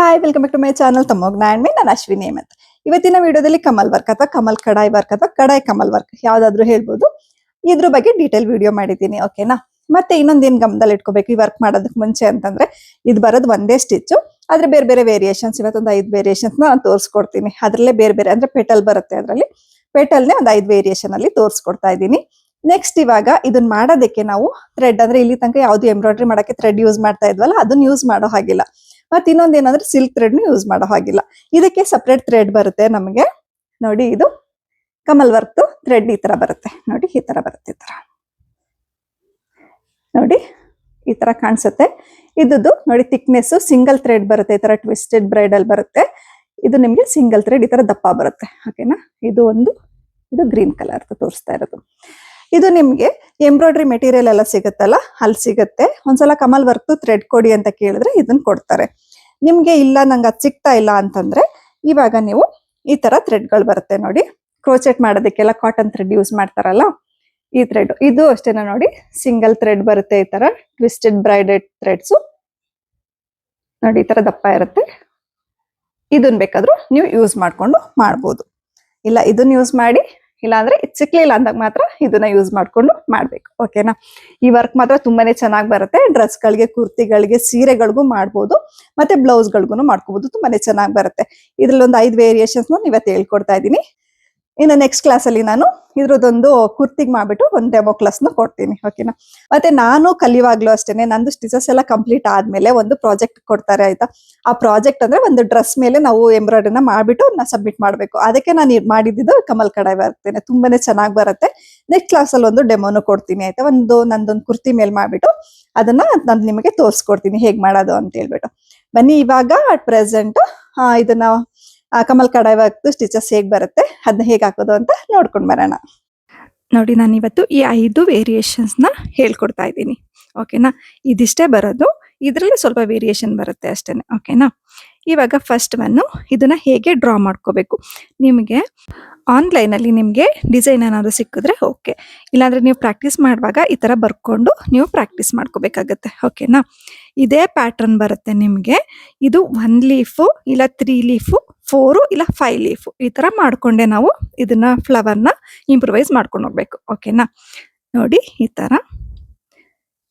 Hi, welcome back to my channel ತಮ್ಮೋಗ್ನ and me. ನಾನು ಅಶ್ವಿನಿ ಹೇಮಂತ್. ಇವತ್ತಿನ ವಿಡಿಯೋದಲ್ಲಿ ಕಮಲ್ ವರ್ಕ್ ಅಥವಾ ಕಮಲ್ ಕಡಾಯಿ ವರ್ಕ್ ಅಥವಾ ಕಡಾಯಿ ಕಮಲ್ ವರ್ಕ್ ಯಾವ್ದಾದ್ರು ಹೇಳ್ಬೋದು, ಇದ್ರ ಬಗ್ಗೆ ಡೀಟೇಲ್ ವಿಡಿಯೋ ಮಾಡಿದ್ದೀನಿ. ಓಕೆನಾ. ಮತ್ತೆ ಇನ್ನೊಂದೇನ್ ಗಮನದಲ್ಲಿ ಇಟ್ಕೋಬೇಕು ಈ ವರ್ಕ್ ಮಾಡೋದಕ್ಕೆ ಮುಂಚೆ ಅಂತಂದ್ರೆ, ಇದು ಬರೋದು ಒಂದೇ ಸ್ಟಿಚ್, ಆದ್ರೆ ಬೇರೆ ಬೇರೆ ವೇರಿಯೇಷನ್ಸ್, ಇವತ್ತೊಂದು 5 ವೇರಿಯೇಷನ್ಸ್ ನಾನು ತೋರಿಸ್ಕೊಡ್ತೀನಿ. ಅದ್ರಲ್ಲೇ ಬೇರೆ ಬೇರೆ ಅಂದ್ರೆ ಪೆಟಲ್ ಬರುತ್ತೆ, ಅದರಲ್ಲಿ ಪೆಟಲ್ನೇ ಒಂದು 5 ವೇರಿಯೇಷನ್ ಅಲ್ಲಿ ತೋರಿಸ್ಕೊಡ್ತಾ ಇದ್ದೀನಿ. ನೆಕ್ಸ್ಟ್ ಇವಾಗ ಇದನ್ನ ಮಾಡೋದಕ್ಕೆ ನಾವು ಥ್ರೆಡ್, ಅಂದ್ರೆ ಇಲ್ಲಿ ತನಕ ಯಾವ್ದು ಎಂಬ್ರಾಯ್ಡ್ರಿ ಮಾಡಕ್ಕೆ ಥ್ರೆಡ್ ಯೂಸ್ ಮಾಡ್ತಾ ಇದ್ವಲ್ಲ, ಅದನ್ನ ಯೂಸ್ ಮಾಡೋ ಹಾಗಿಲ್ಲ. ಮತ್ತೆ ಇನ್ನೊಂದೇನಂದ್ರೆ ಸಿಲ್ಕ್ ಥ್ರೆಡ್ ಯೂಸ್ ಮಾಡೋ ಹಾಗಿಲ್ಲ. ಇದಕ್ಕೆ ಸಪ್ರೇಟ್ ಥ್ರೆಡ್ ಬರುತ್ತೆ ನಮಗೆ. ನೋಡಿ, ಇದು ಕಮಲ್ ವರ್ಕ್ ಥ್ರೆಡ್ ಈ ತರ ಬರುತ್ತೆ. ನೋಡಿ, ಈ ತರ ಬರುತ್ತೆ. ಈ ತರ ನೋಡಿ, ಈ ತರ ಕಾಣಿಸುತ್ತೆ. ಇದ್ದು ನೋಡಿ ಥಿಕ್ನೆಸ್ ಸಿಂಗಲ್ ಥ್ರೆಡ್ ಬರುತ್ತೆ. ಈ ತರ ಟ್ವಿಸ್ಟೆಡ್ ಬ್ರೈಡಲ್ ಬರುತ್ತೆ. ಇದು ನಿಮ್ಗೆ ಸಿಂಗಲ್ ಥ್ರೆಡ್ ಈ ತರ ದಪ್ಪ ಬರುತ್ತೆ. ಓಕೆನಾ. ಇದು ಗ್ರೀನ್ ಕಲರ್ ತೋರಿಸ್ತಾ ಇರೋದು. ಇದು ನಿಮ್ಗೆ ಎಂಬ್ರಾಯ್ಡ್ರಿ ಮೆಟೀರಿಯಲ್ ಎಲ್ಲ ಸಿಗುತ್ತಲ್ಲ, ಅಲ್ಲಿ ಸಿಗುತ್ತೆ. ಒಂದ್ಸಲ ಕಮಲ್ ವರ್ಕ್ ಥ್ರೆಡ್ ಕೊಡಿ ಅಂತ ಕೇಳಿದ್ರೆ ಇದನ್ನ ಕೊಡ್ತಾರೆ. ನಿಮ್ಗೆ ಇಲ್ಲ ನಂಗೆ ಅದು ಸಿಗ್ತಾ ಇಲ್ಲ ಅಂತಂದ್ರೆ, ಇವಾಗ ನೀವು ಈ ತರ ಥ್ರೆಡ್ಗಳು ಬರುತ್ತೆ ನೋಡಿ. ಕ್ರೋಚೆಟ್ ಮಾಡೋದಕ್ಕೆಲ್ಲ ಕಾಟನ್ ಥ್ರೆಡ್ ಯೂಸ್ ಮಾಡ್ತಾರಲ್ಲ, ಈ ಥ್ರೆಡ್ ಇದು ಅಷ್ಟೇನ. ನೋಡಿ, ಸಿಂಗಲ್ ಥ್ರೆಡ್ ಬರುತ್ತೆ. ಈ ತರ ಟ್ವಿಸ್ಟೆಡ್ ಬ್ರೈಡೆಡ್ ಥ್ರೆಡ್ಸ್ ನೋಡಿ, ಈ ತರ ದಪ್ಪ ಇರುತ್ತೆ. ಇದನ್ನ ಬೇಕಾದ್ರೂ ನೀವು ಯೂಸ್ ಮಾಡ್ಕೊಂಡು ಮಾಡ್ಬೋದು. ಇಲ್ಲ ಇದನ್ನ ಯೂಸ್ ಮಾಡಿ, ಇಲ್ಲ ಅಂದ್ರೆ ಇದು ಸಿಕ್ಲಿಲ್ಲ ಅಂದಾಗ ಮಾತ್ರ ಇದನ್ನ ಯೂಸ್ ಮಾಡ್ಕೊಂಡು ಮಾಡ್ಬೇಕು. ಓಕೆನಾ. ಈ ವರ್ಕ್ ಮಾತ್ರ ತುಂಬಾನೇ ಚೆನ್ನಾಗಿ ಬರುತ್ತೆ. ಡ್ರೆಸ್ಗಳಿಗೆ, ಕುರ್ತಿಗಳಿಗೆ, ಸೀರೆಗಳಿಗೂ ಮಾಡ್ಬೋದು, ಮತ್ತೆ ಬ್ಲೌಸ್ಗಳಿಗೂ ಮಾಡ್ಕೋಬಹುದು. ತುಂಬಾನೇ ಚೆನ್ನಾಗಿ ಬರುತ್ತೆ. ಇದ್ರಲ್ಲಿ ಒಂದು 5 ವೇರಿಯೇಷನ್ಸ್ ಇವತ್ತು ಹೇಳ್ಕೊಡ್ತಾ ಇದ್ದೀನಿ. ಇನ್ನು ನೆಕ್ಸ್ಟ್ ಕ್ಲಾಸ್ ಅಲ್ಲಿ ನಾನು ಇದ್ರದ್ದೊಂದು ಕುರ್ತಿಗೆ ಮಾಡ್ಬಿಟ್ಟು ಒಂದು ಡೆಮೋ ಕ್ಲಾಸ್ನ ಕೊಡ್ತೀನಿ. ಓಕೆನಾ. ಮತ್ತೆ ನಾನು ಕಲಿಯುವಾಗ್ಲೂ ಅಷ್ಟೇನೆ, ನಂದು ಸ್ಟಿಚಸ್ ಎಲ್ಲ ಕಂಪ್ಲೀಟ್ ಆದ್ಮೇಲೆ ಒಂದು ಪ್ರಾಜೆಕ್ಟ್ ಕೊಡ್ತಾರೆ, ಆಯ್ತಾ. ಆ ಪ್ರಾಜೆಕ್ಟ್ ಅಂದ್ರೆ ಒಂದು ಡ್ರೆಸ್ ಮೇಲೆ ನಾವು ಎಂಬ್ರಾಯ್ಡ್ರಿನ ಮಾಡ್ಬಿಟ್ಟು ಸಬ್ಮಿಟ್ ಮಾಡ್ಬೇಕು. ಅದಕ್ಕೆ ನಾನು ಮಾಡಿದ್ದು ಕಮಲ್ ಕಡಾಯಿ ಬರ್ತೇನೆ. ತುಂಬಾನೇ ಚೆನ್ನಾಗಿ ಬರುತ್ತೆ. ನೆಕ್ಸ್ಟ್ ಕ್ಲಾಸ್ ಅಲ್ಲಿ ಒಂದು ಡೆಮೋನು ಕೊಡ್ತೀನಿ, ಆಯ್ತಾ. ನಂದೊಂದು ಕುರ್ತಿ ಮೇಲೆ ಮಾಡ್ಬಿಟ್ಟು ಅದನ್ನ ನಾನು ನಿಮಗೆ ತೋರಿಸ್ಕೊಡ್ತೀನಿ ಹೇಗ್ ಮಾಡೋದು ಅಂತ ಹೇಳ್ಬಿಟ್ಟು. ಬನ್ನಿ ಇವಾಗ ಅಟ್ ಪ್ರೆಸೆಂಟ್ ಇದನ್ನ ಕಮಲ್ ಕಡಾಯಿ ವರ್ಕ್ ಸ್ಟಿಚಸ್ ಹೇಗ್ ಬರುತ್ತೆ, ಅದನ್ನ ಹೇಗೆ ಹಾಕೋದು ಅಂತ ನೋಡ್ಕೊಂಡ್ ಬರೋಣ. ನೋಡಿ, ನಾನು ಇವತ್ತು ಈ 5 ವೇರಿಯೇಷನ್ಸ್ ನ ಹೇಳ್ಕೊಡ್ತಾ ಇದ್ದೀನಿ. ಓಕೆನಾ. ಇದಿಷ್ಟೇ ಬರೋದು, ಇದ್ರಲ್ಲಿ ಸ್ವಲ್ಪ ವೇರಿಯೇಷನ್ ಬರುತ್ತೆ ಅಷ್ಟೇನೆ. ಓಕೆನಾ. ಇವಾಗ ಫಸ್ಟ್ ಇದನ್ನ ಹೇಗೆ ಡ್ರಾ ಮಾಡ್ಕೋಬೇಕು. ನಿಮಗೆ ಆನ್ಲೈನ್ ಅಲ್ಲಿ ನಿಮ್ಗೆ ಡಿಸೈನ್ ಏನಾದ್ರು ಸಿಕ್ಕಿದ್ರೆ ಓಕೆ, ಇಲ್ಲಾಂದ್ರೆ ನೀವು ಪ್ರಾಕ್ಟೀಸ್ ಮಾಡುವಾಗ ಈ ತರ ಬರ್ಕೊಂಡು ನೀವು ಪ್ರಾಕ್ಟೀಸ್ ಮಾಡ್ಕೋಬೇಕಾಗತ್ತೆ. ಓಕೆನಾ. ಇದೇ ಪ್ಯಾಟರ್ನ್ ಬರುತ್ತೆ ನಿಮ್ಗೆ. ಇದು 1 ಲೀಫು ಇಲ್ಲ 3 ಲೀಫು, 4 ಇಲ್ಲ 5 ಲೀಫು, ಈ ತರ ಮಾಡ್ಕೊಂಡೆ ನಾವು ಇದನ್ನ ಫ್ಲವರ್ನ ಇಂಪ್ರೂವೈಸ್ ಮಾಡ್ಕೊಂಡು ಹೋಗ್ಬೇಕು. ಓಕೆನಾ. ನೋಡಿ, ಈ ತರ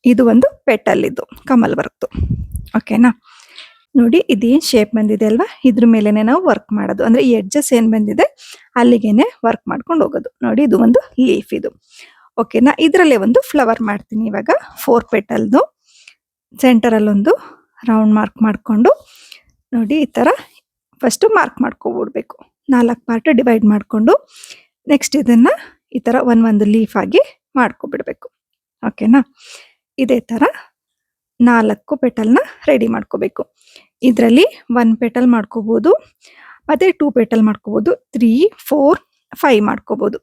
ಇದು ಒಂದು ಪೆಟಲ್, ಇದು ಕಮಲ್ ವರ್ಕ್. ಓಕೆನಾ. ನೋಡಿ, ಇದೇನ್ ಶೇಪ್ ಬಂದಿದೆ ಅಲ್ವಾ, ಇದ್ರ ಮೇಲೆನೆ ನಾವು ವರ್ಕ್ ಮಾಡೋದು. ಅಂದ್ರೆ ಈ ಎಡ್ಜಸ್ ಏನ್ ಬಂದಿದೆ ಅಲ್ಲಿಗೆನೆ ವರ್ಕ್ ಮಾಡ್ಕೊಂಡು ಹೋಗೋದು. ನೋಡಿ, ಇದು ಒಂದು ಲೀಫ್ ಇದು. ಓಕೆನಾ. ಇದ್ರಲ್ಲೇ ಒಂದು ಫ್ಲವರ್ ಮಾಡ್ತೀನಿ ಇವಾಗ. 4 ಪೆಟಲ್ದು ಸೆಂಟರ್ ಅಲ್ಲಿ ಒಂದು ರೌಂಡ್ ಮಾರ್ಕ್ ಮಾಡ್ಕೊಂಡು, ನೋಡಿ ಈ ತರ ಫಸ್ಟ್ ಮಾರ್ಕ್ ಮಾಡ್ಕೊಬಿಡ್ಬೇಕು. 4 ಪಾರ್ಟ್ ಡಿವೈಡ್ ಮಾಡ್ಕೊಂಡು ನೆಕ್ಸ್ಟ್ ಇದನ್ನ ಈ ತರ ಒಂದು ಲೀಫ್ ಆಗಿ ಮಾಡ್ಕೊಬಿಡ್ಬೇಕು. ಓಕೆನಾ. ಇದೇ ತರ 4 ಪೆಟಲ್ನ ರೆಡಿ ಮಾಡ್ಕೋಬೇಕು. ಇದರಲ್ಲಿ 1 ಪೆಟಲ್ ಮಾಡ್ಕೋಬಹುದು, ಮತ್ತೆ 2 ಪೆಟಲ್ ಮಾಡ್ಕೋಬಹುದು, 3, 4, 5 ಮಾಡ್ಕೋಬಹುದು.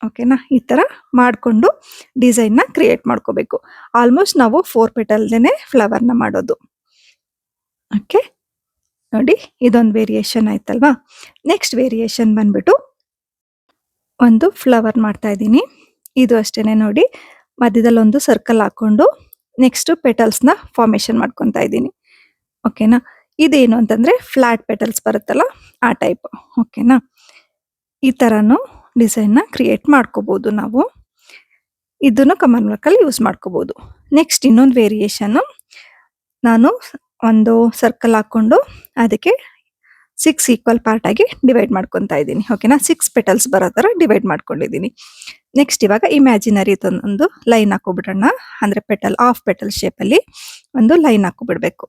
ಓಕೆನಾ. ಈ ತರ ಮಾಡ್ಕೊಂಡು ಡಿಸೈನ್ ನ ಕ್ರಿಯೇಟ್ ಮಾಡ್ಕೋಬೇಕು. ಆಲ್ಮೋಸ್ಟ್ ನಾವು 4 ಪೆಟಲ್ದೇನೆ ಫ್ಲವರ್ನ ಮಾಡೋದು. ಓಕೆ. ನೋಡಿ, ಇದೊಂದು ವೇರಿಯೇಷನ್ ಆಯ್ತಲ್ವಾ. ನೆಕ್ಸ್ಟ್ ವೇರಿಯೇಷನ್ ಬಂದ್ಬಿಟ್ಟು ಒಂದು ಫ್ಲವರ್ ಮಾಡ್ತಾ ಇದ್ದೀನಿ. ಇದು ಅಷ್ಟೇನೆ. ನೋಡಿ, ಮಧ್ಯದಲ್ಲಿ ಒಂದು ಸರ್ಕಲ್ ಹಾಕೊಂಡು ನೆಕ್ಸ್ಟ್ ಪೆಟಲ್ಸ್ ನ ಫಾರ್ಮೇಶನ್ ಮಾಡ್ಕೊಂತಾ ಇದ್ದೀನಿ. ಓಕೆನಾ. ಇದೇನು ಅಂತಂದ್ರೆ ಫ್ಲಾಟ್ ಪೆಟಲ್ಸ್ ಬರುತ್ತಲ್ಲ, ಆ ಟೈಪ್. ಓಕೆನಾ. ಈ ತರನು ಡಿಸೈನ್ ನ ಕ್ರಿಯೇಟ್ ಮಾಡ್ಕೋಬಹುದು ನಾವು. ಇದನ್ನು ಕಮಲ್ ವರ್ಕ್ ಅಲ್ಲಿ ಯೂಸ್ ಮಾಡ್ಕೋಬಹುದು. ನೆಕ್ಸ್ಟ್ ಇನ್ನೊಂದು ವೇರಿಯೇಷನ್, ನಾನು ಒಂದು ಸರ್ಕಲ್ ಹಾಕೊಂಡು ಅದಕ್ಕೆ 6 ಈಕ್ವಲ್ ಪಾರ್ಟ್ ಆಗಿ ಡಿವೈಡ್ ಮಾಡ್ಕೊಂತಾ ಇದ್ದೀನಿ. ಓಕೆನಾ. 6 ಪೆಟಲ್ಸ್ ಬರೋ ತರ ಡಿವೈಡ್ ಮಾಡ್ಕೊಂಡಿದ್ದೀನಿ. ನೆಕ್ಸ್ಟ್ ಇವಾಗ ಇಮ್ಯಾಜಿನರಿ ಒಂದು ಲೈನ್ ಹಾಕೋಬಿಡೋಣ. ಅಂದ್ರೆ ಪೆಟಲ್, ಹಾಫ್ ಪೆಟಲ್ ಶೇಪ್ ಅಲ್ಲಿ ಒಂದು ಲೈನ್ ಹಾಕೋಬಿಡ್ಬೇಕು.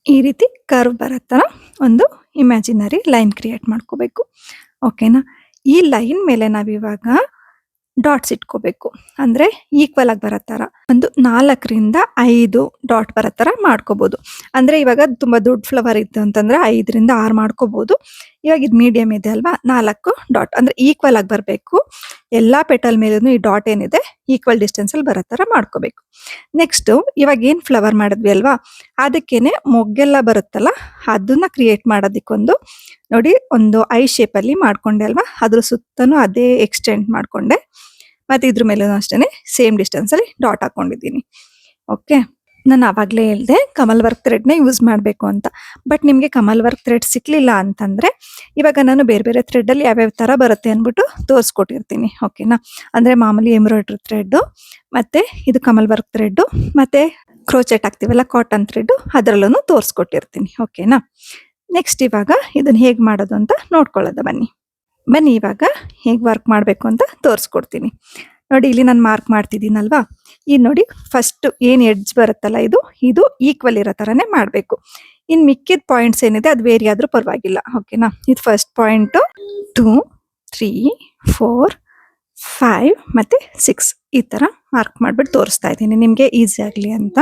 ಈ ರೀತಿ ಕರ್ವ್ ಬರೋ ತರ ಒಂದು ಇಮ್ಯಾಜಿನರಿ ಲೈನ್ ಕ್ರಿಯೇಟ್ ಮಾಡ್ಕೋಬೇಕು. ಓಕೆನಾ. ಈ ಲೈನ್ ಮೇಲೆ ನಾವಿವಾಗ ಡಾಟ್ಸ್ ಇಟ್ಕೋಬೇಕು. ಅಂದ್ರೆ ಈಕ್ವಲ್ ಆಗಿ ಬರೋ ತರ ಒಂದು 4 ರಿಂದ 5 ಡಾಟ್ ಬರೋ ತರ ಮಾಡ್ಕೋಬಹುದು. ಅಂದ್ರೆ ಇವಾಗ ತುಂಬಾ ದೊಡ್ಡ ಫ್ಲವರ್ ಇತ್ತು ಅಂತಂದ್ರೆ 5 ರಿಂದ 6 ಮಾಡ್ಕೋಬಹುದು. ಇವಾಗ ಇದು ಮೀಡಿಯಂ ಇದೆ ಅಲ್ವಾ, 4 ಡಾಟ್ ಅಂದ್ರೆ ಈಕ್ವಲ್ ಆಗಿ ಬರಬೇಕು. ಎಲ್ಲಾ ಪೆಟಲ್ ಮೇಲೂ ಈ ಡಾಟ್ ಏನಿದೆ ಈಕ್ವಲ್ ಡಿಸ್ಟೆನ್ಸ್ ಅಲ್ಲಿ ಬರೋ ತರ ಮಾಡ್ಕೋಬೇಕು. ನೆಕ್ಸ್ಟ್ ಇವಾಗ ಏನ್ ಫ್ಲವರ್ ಮಾಡಿದ್ವಿ ಅಲ್ವಾ, ಅದಕ್ಕೇನೆ ಮೊಗ್ಗೆಲ್ಲ ಬರುತ್ತಲ್ಲ, ಅದನ್ನ ಕ್ರಿಯೇಟ್ ಮಾಡೋದಿಕ್ಕೊಂದು ನೋಡಿ ಒಂದು ಐ ಶೇಪ್ ಅಲ್ಲಿ ಮಾಡ್ಕೊಂಡೆ ಅಲ್ವಾ, ಅದ್ರ ಸುತ್ತನೂ ಅದೇ ಎಕ್ಸ್ಟೆಂಡ್ ಮಾಡ್ಕೊಂಡೆ. ಮತ್ತೆ ಇದ್ರ ಮೇಲೂ ಅಷ್ಟೇನೆ ಸೇಮ್ ಡಿಸ್ಟೆನ್ಸ್ ಅಲ್ಲಿ ಡಾಟ್ ಹಾಕೊಂಡಿದ್ದೀನಿ. ಓಕೆ. ನಾನು ಆವಾಗಲೇ ಹೇಳಿದೆ ಕಮಲ್ ವರ್ಕ್ ಥ್ರೆಡ್ನ ಯೂಸ್ ಮಾಡಬೇಕು ಅಂತ. ಬಟ್ ನಿಮಗೆ ಕಮಲ್ ವರ್ಕ್ ಥ್ರೆಡ್ ಸಿಕ್ಲಿಲ್ಲ ಅಂತಂದ್ರೆ ಇವಾಗ ನಾನು ಬೇರೆ ಬೇರೆ ಥ್ರೆಡ್ಡಲ್ಲಿ ಯಾವ್ಯಾವ ಥರ ಬರುತ್ತೆ ಅಂದ್ಬಿಟ್ಟು ತೋರಿಸ್ಕೊಟ್ಟಿರ್ತೀನಿ. ಓಕೆನಾ? ಅಂದರೆ ಮಾಮೂಲಿ ಎಂಬ್ರಾಯ್ಡ್ರಿ ಥ್ರೆಡ್ಡು, ಮತ್ತೆ ಇದು ಕಮಲ್ ವರ್ಕ್ ಥ್ರೆಡ್ಡು, ಮತ್ತೆ ಕ್ರೋಚೆಟ್ ಹಾಕ್ತೀವಲ್ಲ ಕಾಟನ್ ಥ್ರೆಡ್ಡು, ಅದರಲ್ಲೂ ತೋರಿಸ್ಕೊಟ್ಟಿರ್ತೀನಿ. ಓಕೆನಾ? ನೆಕ್ಸ್ಟ್ ಇವಾಗ ಇದನ್ನ ಹೇಗೆ ಮಾಡೋದು ಅಂತ ನೋಡ್ಕೊಳ್ಳೋದು ಬನ್ನಿ. ಇವಾಗ ಹೇಗೆ ವರ್ಕ್ ಮಾಡಬೇಕು ಅಂತ ತೋರಿಸ್ಕೊಡ್ತೀನಿ. ನೋಡಿ, ಇಲ್ಲಿ ನಾನು ಮಾರ್ಕ್ ಮಾಡ್ತಿದ್ದೀನಲ್ವಾ, ಇದು ನೋಡಿ ಫಸ್ಟ್ ಏನು ಎಡ್ಜ್ ಬರುತ್ತಲ್ಲ ಇದು ಈಕ್ವಲ್ ಇರೋ ಥರನೇ ಮಾಡಬೇಕು. ಇನ್ನು ಮಿಕ್ಕಿದ ಪಾಯಿಂಟ್ಸ್ ಏನಿದೆ ಅದು ವೇರಿ ಆದರೂ ಪರವಾಗಿಲ್ಲ. ಓಕೆನಾ? ಇದು ಫಸ್ಟ್ ಪಾಯಿಂಟು 2, 3, 4, 5 ಮತ್ತು 6 ಈ ಥರ ಮಾರ್ಕ್ ಮಾಡಿಬಿಟ್ಟು ತೋರಿಸ್ತಾ ಇದ್ದೀನಿ ನಿಮಗೆ ಈಸಿ ಆಗಲಿ ಅಂತ.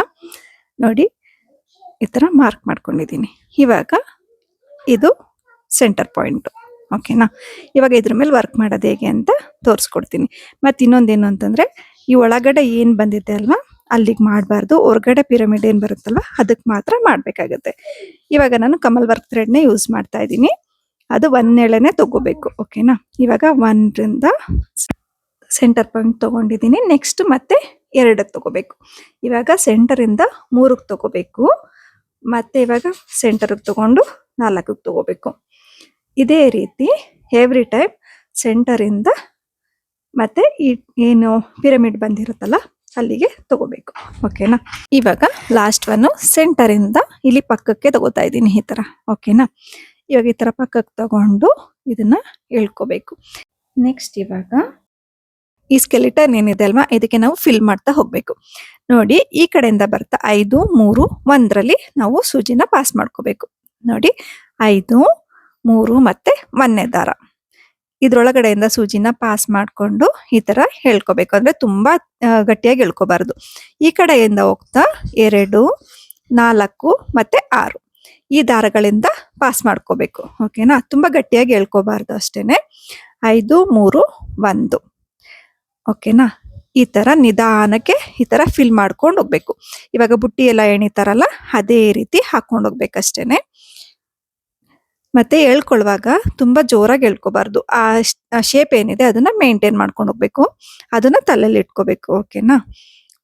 ನೋಡಿ, ಈ ಥರ ಮಾರ್ಕ್ ಮಾಡ್ಕೊಂಡಿದ್ದೀನಿ. ಇವಾಗ ಇದು ಸೆಂಟರ್ ಪಾಯಿಂಟು. ಓಕೆನಾ? ಇವಾಗ ಇದ್ರ ಮೇಲೆ ವರ್ಕ್ ಮಾಡೋದು ಹೇಗೆ ಅಂತ ತೋರಿಸ್ಕೊಡ್ತೀನಿ. ಮತ್ತು ಇನ್ನೊಂದೇನು ಅಂತಂದರೆ, ಈ ಒಳಗಡೆ ಏನು ಬಂದಿದೆ ಅಲ್ವಾ ಅಲ್ಲಿಗೆ ಮಾಡಬಾರ್ದು, ಹೊರಗಡೆ ಪಿರಮಿಡ್ ಏನು ಬರುತ್ತಲ್ವ ಅದಕ್ಕೆ ಮಾತ್ರ ಮಾಡಬೇಕಾಗತ್ತೆ. ಇವಾಗ ನಾನು ಕಮಲ್ ವರ್ಕ್ ಥ್ರೆಡ್ನೇ ಯೂಸ್ ಮಾಡ್ತಾ ಇದ್ದೀನಿ. ಅದು 1 ಎಳೆನೇ ತಗೋಬೇಕು. ಓಕೆನಾ? ಇವಾಗ 1ರಿಂದ ಸೆಂಟರ್ ಪಾಯಿಂಟ್ ತೊಗೊಂಡಿದ್ದೀನಿ. ನೆಕ್ಸ್ಟ್ ಮತ್ತೆ 2ಕ್ಕೆ ತಗೋಬೇಕು. ಇವಾಗ ಸೆಂಟರಿಂದ 3ಕ್ಕೆ ತಗೋಬೇಕು. ಮತ್ತೆ ಇವಾಗ ಸೆಂಟರ್ಗೆ ತಗೊಂಡು 4ಕ್ಕೆ ತಗೋಬೇಕು. ಇದೇ ರೀತಿ ಎವ್ರಿ ಟೈಮ್ ಸೆಂಟರಿಂದ ಮತ್ತೆ ಈ ಏನು ಪಿರಮಿಡ್ ಬಂದಿರುತ್ತಲ್ಲ ಅಲ್ಲಿಗೆ ತಗೋಬೇಕು. ಓಕೆನಾ? ಇವಾಗ ಲಾಸ್ಟ್ ಒನ್ ಸೆಂಟರಿಂದ ಇಲ್ಲಿ ಪಕ್ಕಕ್ಕೆ ತಗೋತಾ ಇದ್ದೀನಿ ಈ ಥರ. ಓಕೆನಾ? ಇವಾಗ ಈ ಥರ ಪಕ್ಕಕ್ಕೆ ತಗೊಂಡು ಇದನ್ನ ಎಳ್ಕೋಬೇಕು. ನೆಕ್ಸ್ಟ್ ಇವಾಗ ಈ ಸ್ಕೆಲಿಟನ್ ಏನಿದೆ ಅಲ್ವಾ ಇದಕ್ಕೆ ನಾವು ಫಿಲ್ ಮಾಡ್ತಾ ಹೋಗ್ಬೇಕು. ನೋಡಿ, ಈ ಕಡೆಯಿಂದ ಬರ್ತಾ 5, 3, 1ರಲ್ಲಿ ನಾವು ಸೂಜಿನ ಪಾಸ್ ಮಾಡ್ಕೋಬೇಕು. ನೋಡಿ, 5, 3 ಮತ್ತೆ 1ನೇ ದಾರ ಇದ್ರೊಳಗಡೆಯಿಂದ ಸೂಜಿನ ಪಾಸ್ ಮಾಡ್ಕೊಂಡು ಈ ತರ ಹೇಳ್ಕೋಬೇಕು. ಅಂದ್ರೆ ತುಂಬಾ ಗಟ್ಟಿಯಾಗಿ ಎಳ್ಕೋಬಾರ್ದು. ಈ ಕಡೆಯಿಂದ ಹೋಗ್ತಾ 2, 4 ಮತ್ತೆ 6 ಈ ದಾರಗಳಿಂದ ಪಾಸ್ ಮಾಡ್ಕೋಬೇಕು. ಓಕೆನಾ? ತುಂಬಾ ಗಟ್ಟಿಯಾಗಿ ಎಳ್ಕೋಬಾರ್ದು ಅಷ್ಟೇನೆ. 5, 3, 1. ಓಕೆನಾ? ಈ ತರ ನಿಧಾನಕ್ಕೆ ಈ ತರ ಫಿಲ್ ಮಾಡ್ಕೊಂಡು ಹೋಗ್ಬೇಕು. ಇವಾಗ ಬುಟ್ಟಿ ಎಲ್ಲ ಎಣಿತಾರಲ್ಲ ಅದೇ ರೀತಿ ಹಾಕೊಂಡು ಹೋಗ್ಬೇಕಷ್ಟೇನೆ. ಮತ್ತೆ ಎಳ್ಕೊಳ್ಳುವಾಗ ತುಂಬಾ ಜೋರಾಗಿ ಎಳ್ಕೋಬಾರ್ದು. ಆ ಶೇಪ್ ಏನಿದೆ ಅದನ್ನ ಮೇಂಟೈನ್ ಮಾಡ್ಕೊಂಡು ಹೋಗ್ಬೇಕು. ಅದನ್ನ ತಲೆಯಲ್ಲಿ ಇಟ್ಕೋಬೇಕು. ಓಕೆನಾ?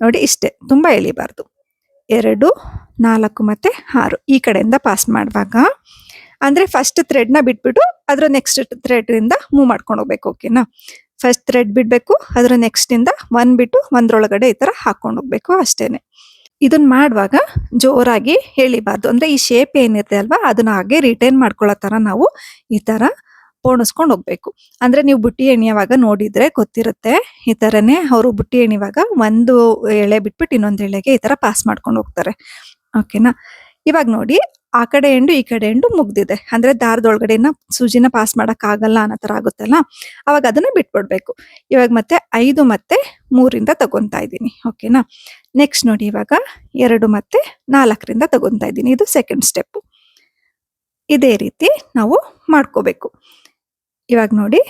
ನೋಡಿ, ಇಷ್ಟೇ, ತುಂಬಾ ಎಳಿಬಾರ್ದು. 2, 4 ಮತ್ತೆ 6 ಈ ಕಡೆಯಿಂದ ಪಾಸ್ ಮಾಡುವಾಗ ಅಂದ್ರೆ ಫಸ್ಟ್ ಥ್ರೆಡ್ನ ಬಿಟ್ಬಿಟ್ಟು ಅದ್ರ ನೆಕ್ಸ್ಟ್ ಥ್ರೆಡ್ ಇಂದ ಮೂವ್ ಮಾಡ್ಕೊಂಡು ಹೋಗ್ಬೇಕು. ಓಕೆನಾ? ಫಸ್ಟ್ ಥ್ರೆಡ್ ಬಿಡ್ಬೇಕು, ಅದ್ರ ನೆಕ್ಸ್ಟ್ ಇಂದ 1 ಬಿಟ್ಟು 1ರೊಳಗಡೆ ಈ ತರ ಹಾಕೊಂಡು ಹೋಗ್ಬೇಕು ಅಷ್ಟೇನೆ. ಇದನ್ನ ಮಾಡುವಾಗ ಜೋರಾಗಿ ಎಳಿಬಾರ್ದು. ಅಂದ್ರೆ ಈ ಶೇಪ್ ಏನಿದೆ ಅಲ್ವಾ ಅದನ್ನ ಹಾಗೆ ರಿಟೈನ್ ಮಾಡ್ಕೊಳ್ಳೋ ತರ ನಾವು ಈ ತರ ಪೋಣಿಸ್ಕೊಂಡು ಹೋಗ್ಬೇಕು. ಅಂದ್ರೆ ನೀವು ಬುಟ್ಟಿ ಎಣಿಯುವಾಗ ನೋಡಿದ್ರೆ ಗೊತ್ತಿರುತ್ತೆ, ಈ ತರನೇ ಅವರು ಬುಟ್ಟಿ ಎಣಿಯುವಾಗ 1 ಎಳೆ ಬಿಟ್ಬಿಟ್ಟು ಇನ್ನೊಂದು ಎಳೆಗೆ ಈ ತರ ಪಾಸ್ ಮಾಡ್ಕೊಂಡು ಹೋಗ್ತಾರೆ. ಓಕೆನಾ? ಇವಾಗ ನೋಡಿ, ಆ ಕಡೆ ಎಂಡು ಈ ಕಡೆ ಎಂಡು ಮುಗ್ದಿದೆ. ಅಂದ್ರೆ ದಾರದೊಳಗಡೆನ ಸೂಜಿನ ಪಾಸ್ ಮಾಡಕ್ ಆಗಲ್ಲ ಅನ್ನೋ ತರ ಆಗುತ್ತಲ್ಲ, ಅವಾಗ ಅದನ್ನ ಬಿಟ್ಬಿಡ್ಬೇಕು. ಇವಾಗ ಮತ್ತೆ 5 ಮತ್ತೆ 3ರಿಂದ ತಗೊಂತಾ ಇದ್ದೀನಿ. ಓಕೆನಾ? ನೆಕ್ಸ್ಟ್ ನೋಡಿ, ಇವಾಗ 2 ಮತ್ತೆ 4ರಿಂದ ತಗೊಂತಾ ಇದ್ದೀನಿ. ಇದು ಸೆಕೆಂಡ್ ಸ್ಟೆಪ್. ಇದೇ ರೀತಿ ನಾವು ಮಾಡ್ಕೋಬೇಕು. ಇವಾಗ ನೋಡಿ,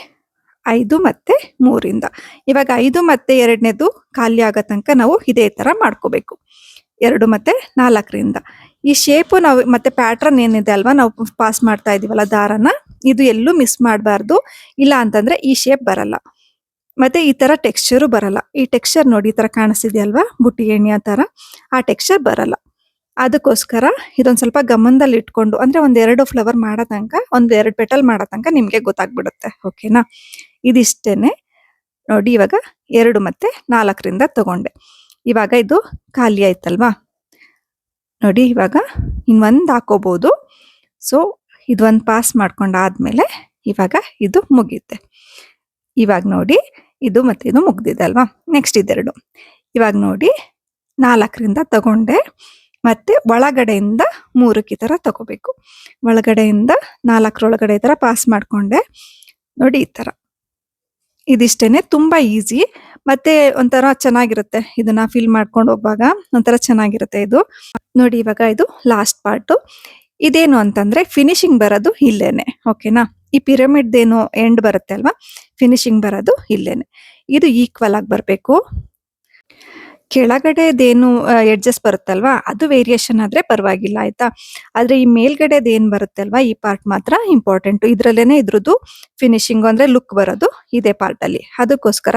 5 ಮತ್ತೆ 3ರಿಂದ ಇವಾಗ 5 ಮತ್ತೆ 2ನೇದು ಖಾಲಿ ಆಗೋ ತನಕ ನಾವು ಇದೇ ತರ ಮಾಡ್ಕೋಬೇಕು. 2 ಮತ್ತೆ 4ರಿಂದ ಈ ಶೇಪು ನಾವು ಮತ್ತೆ ಪ್ಯಾಟ್ರನ್ ಏನಿದೆ ಅಲ್ವಾ ನಾವು ಪಾಸ್ ಮಾಡ್ತಾ ಇದೀವಲ್ಲ ದಾರನ, ಇದು ಎಲ್ಲೂ ಮಿಸ್ ಮಾಡಬಾರ್ದು. ಇಲ್ಲ ಅಂತಂದ್ರೆ ಈ ಶೇಪ್ ಬರಲ್ಲ, ಮತ್ತೆ ಈ ತರ ಟೆಕ್ಸ್ಚರು ಬರಲ್ಲ. ಈ ಟೆಕ್ಸ್ಚರ್ ನೋಡಿ ಈ ತರ ಕಾಣಿಸ್ತಿದೆಯಲ್ವಾ ಬುಟ್ಟಿ ಎಣ್ಣೆ ತರ, ಆ ಟೆಕ್ಸ್ಚರ್ ಬರಲ್ಲ. ಅದಕ್ಕೋಸ್ಕರ ಇದೊಂದ್ ಸ್ವಲ್ಪ ಗಮನದಲ್ಲಿ ಇಟ್ಕೊಂಡು, ಅಂದ್ರೆ 1-2 ಫ್ಲವರ್ ಮಾಡೋ ತನಕ, 1-2 ಪೆಟಲ್ ಮಾಡೋ ತನಕ ನಿಮ್ಗೆ ಗೊತ್ತಾಗ್ಬಿಡುತ್ತೆ. ಓಕೆನಾ? ಇದಿಷ್ಟೇನೆ. ನೋಡಿ, ಇವಾಗ 2 ಮತ್ತೆ 4ರಿಂದ ತಗೊಂಡೆ. ಇವಾಗ ಇದು ಖಾಲಿ ಆಯ್ತಲ್ವಾ? ನೋಡಿ, ಇವಾಗ ಇನ್ನೊಂದು ಹಾಕೋಬಹುದು. ಸೊ ಇದೊಂದು ಪಾಸ್ ಮಾಡ್ಕೊಂಡಾದ್ಮೇಲೆ ಇವಾಗ ಇದು ಮುಗಿಯುತ್ತೆ. ಇವಾಗ ನೋಡಿ, ಇದು ಮತ್ತೆ ಇದು ಮುಗ್ದಿದೆ ಅಲ್ವಾ? ನೆಕ್ಸ್ಟ್ ಇದೆರಡು. ಇವಾಗ ನೋಡಿ, 4ರಿಂದ ತಗೊಂಡೆ, ಮತ್ತೆ ಒಳಗಡೆಯಿಂದ 3ಕ್ಕೆ ಈ ತರ ತಗೋಬೇಕು. ಒಳಗಡೆಯಿಂದ 4ರೊಳಗಡೆ ಈ ತರ ಪಾಸ್ ಮಾಡ್ಕೊಂಡೆ. ನೋಡಿ, ಈ ತರ. ಇದಿಷ್ಟೇನೆ, ತುಂಬಾ ಈಸಿ. ಮತ್ತೆ ಒಂಥರ ಚೆನ್ನಾಗಿರುತ್ತೆ. ಇದನ್ನ ಫಿಲ್ ಮಾಡ್ಕೊಂಡು ಹೋಗುವಾಗ ಒಂಥರ ಚೆನ್ನಾಗಿರುತ್ತೆ ಇದು. ನೋಡಿ, ಇವಾಗ ಇದು ಲಾಸ್ಟ್ ಪಾರ್ಟ್. ಇದೇನು ಅಂತಂದ್ರೆ ಫಿನಿಶಿಂಗ್ ಬರೋದು ಇಲ್ಲೇನೆ. ಓಕೆನಾ? ಈ ಪಿರಮಿಡ್ ಏನು ಎಂಡ್ ಬರುತ್ತೆ ಅಲ್ವಾ, ಫಿನಿಶಿಂಗ್ ಬರೋದು ಇಲ್ಲೇನೆ. ಇದು ಈಕ್ವಲ್ ಆಗಿ ಬರ್ಬೇಕು. ಕೆಳಗಡೆದೇನು ಎಡ್ಜಸ್ ಬರುತ್ತಲ್ವಾ ಅದು ವೇರಿಯೇಷನ್ ಆದ್ರೆ ಪರವಾಗಿಲ್ಲ, ಆಯ್ತಾ? ಆದ್ರೆ ಈ ಮೇಲ್ಗಡೆದೇನ್ ಬರುತ್ತೆ ಅಲ್ವಾ ಈ ಪಾರ್ಟ್ ಮಾತ್ರ ಇಂಪಾರ್ಟೆಂಟ್. ಇದ್ರಲ್ಲೇನೆ ಇದ್ರದ್ದು ಫಿನಿಶಿಂಗ್ ಅಂದ್ರೆ ಲುಕ್ ಬರೋದು ಇದೇ ಪಾರ್ಟ್ ಅಲ್ಲಿ. ಅದಕ್ಕೋಸ್ಕರ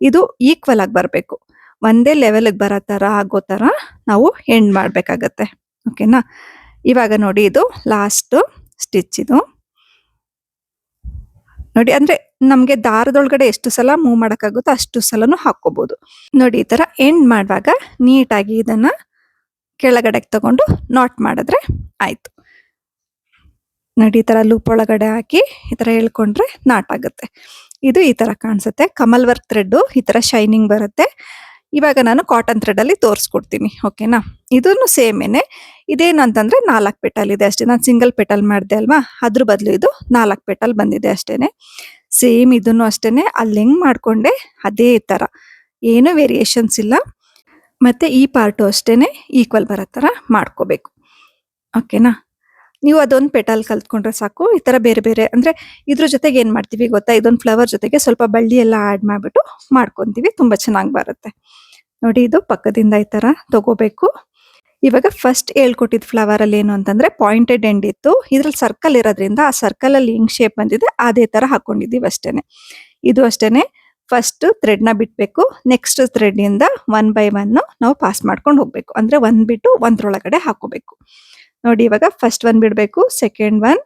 ಇದು ಈಕ್ವಲ್ ಆಗಿ ಬರ್ಬೇಕು. ಒಂದೇ ಲೆವೆಲ್ಗೆ ಬರೋ ಥರ ಆಗೋ ಥರ ನಾವು ಎಂಡ್ ಮಾಡಬೇಕಾಗತ್ತೆ. ಓಕೆನಾ. ಇವಾಗ ನೋಡಿ ಇದು ಲಾಸ್ಟ್ ಸ್ಟಿಚ್ ಇದು ನೋಡಿ. ಅಂದ್ರೆ ನಮ್ಗೆ ದಾರದೊಳಗಡೆ ಎಷ್ಟು ಸಲ ಮೂವ್ ಮಾಡಕ್ಕಾಗುತ್ತೋ ಅಷ್ಟು ಸಲನು ಹಾಕೋಬಹುದು ನೋಡಿ. ಈ ತರ ಎಂಡ್ ಮಾಡುವಾಗ ನೀಟಾಗಿ ಇದನ್ನ ಕೆಳಗಡೆಗೆ ತಗೊಂಡು ನಾಟ್ ಮಾಡಿದ್ರೆ ಆಯ್ತು ನೋಡಿ. ಈ ತರ ಲೂಪ್ ಒಳಗಡೆ ಹಾಕಿ ಈ ತರ ಎಳ್ಕೊಂಡ್ರೆ ನಾಟ್ ಆಗುತ್ತೆ. ಇದು ಈ ತರ ಕಾಣಿಸುತ್ತೆ. ಕಮಲ್ ವರ್ಕ್ ಥ್ರೆಡ್ ಈ ತರ ಶೈನಿಂಗ್ ಬರುತ್ತೆ. ಇವಾಗ ನಾನು ಕಾಟನ್ ಥ್ರೆಡ್ ಅಲ್ಲಿ ತೋರಿಸ್ಕೊಡ್ತೀನಿ. ಓಕೆನಾ. ಇದನ್ನು ಸೇಮೇನೆ. ಇದೇನು ಅಂತಂದ್ರೆ 4 ಪೆಟಲ್ ಇದೆ ಅಷ್ಟೇ. ನಾನು ಸಿಂಗಲ್ ಪೆಟಲ್ ಮಾಡಿದೆ ಅಲ್ವಾ, ಅದ್ರ ಬದಲು ಇದು 4 ಪೆಟಲ್ ಬಂದಿದೆ ಅಷ್ಟೇನೆ. ಸೇಮ್ ಇದನ್ನು ಅಷ್ಟೇನೆ ಅಲ್ಲಿ ಹೆಂಗ್ ಮಾಡ್ಕೊಂಡೆ ಅದೇ ತರ, ಏನು ವೇರಿಯೇಷನ್ಸ್ ಇಲ್ಲ. ಮತ್ತೆ ಈ ಪಾರ್ಟು ಅಷ್ಟೇನೆ ಈಕ್ವಲ್ ಬರೋ ತರ ಮಾಡ್ಕೋಬೇಕು. ಓಕೆನಾ. ನೀವು ಅದೊಂದು ಪೆಟಲ್ ಕಲ್ತ್ಕೊಂಡ್ರೆ ಸಾಕು. ಈ ತರ ಬೇರೆ ಬೇರೆ ಅಂದ್ರೆ ಇದ್ರ ಜೊತೆಗೆ ಏನ್ ಮಾಡ್ತೀವಿ ಗೊತ್ತಾ, ಇದೊಂದು ಫ್ಲವರ್ ಜೊತೆಗೆ ಸ್ವಲ್ಪ ಬಳ್ಳಿ ಎಲ್ಲ ಆಡ್ ಮಾಡ್ಬಿಟ್ಟು ಮಾಡ್ಕೊಂತೀವಿ. ತುಂಬಾ ಚೆನ್ನಾಗಿ ಬರುತ್ತೆ ನೋಡಿ. ಇದು ಪಕ್ಕದಿಂದ ಈ ತರ ತಗೋಬೇಕು. ಇವಾಗ ಫಸ್ಟ್ ಹೇಳ್ಕೊಟ್ಟಿದ್ ಫ್ಲವರ್ ಅಲ್ಲಿ ಏನು ಅಂತಂದ್ರೆ ಪಾಯಿಂಟೆಡ್ ಎಂಡ್ ಇತ್ತು. ಇದ್ರಲ್ಲಿ ಸರ್ಕಲ್ ಇರೋದ್ರಿಂದ ಆ ಸರ್ಕಲ್ ಅಲ್ಲಿ ಹಿಂಗ್ ಶೇಪ್ ಬಂದಿದೆ ಅದೇ ತರ ಹಾಕೊಂಡಿದೀವಿ ಅಷ್ಟೇನೆ. ಇದು ಅಷ್ಟೇನೆ. ಫಸ್ಟ್ ಥ್ರೆಡ್ ನ ಬಿಟ್ಬೇಕು. ನೆಕ್ಸ್ಟ್ ಥ್ರೆಡ್ ಇಂದ 1 by 1 ನಾವು ಪಾಸ್ ಮಾಡ್ಕೊಂಡು ಹೋಗ್ಬೇಕು. ಅಂದ್ರೆ ಒಂದ್ ಬಿಟ್ಟು ಒಂದ್ರೊಳಗಡೆ ಹಾಕೋಬೇಕು ನೋಡಿ. ಇವಾಗ ಫಸ್ಟ್ ಒನ್ ಬಿಡ್ಬೇಕು, ಸೆಕೆಂಡ್ ಒನ್,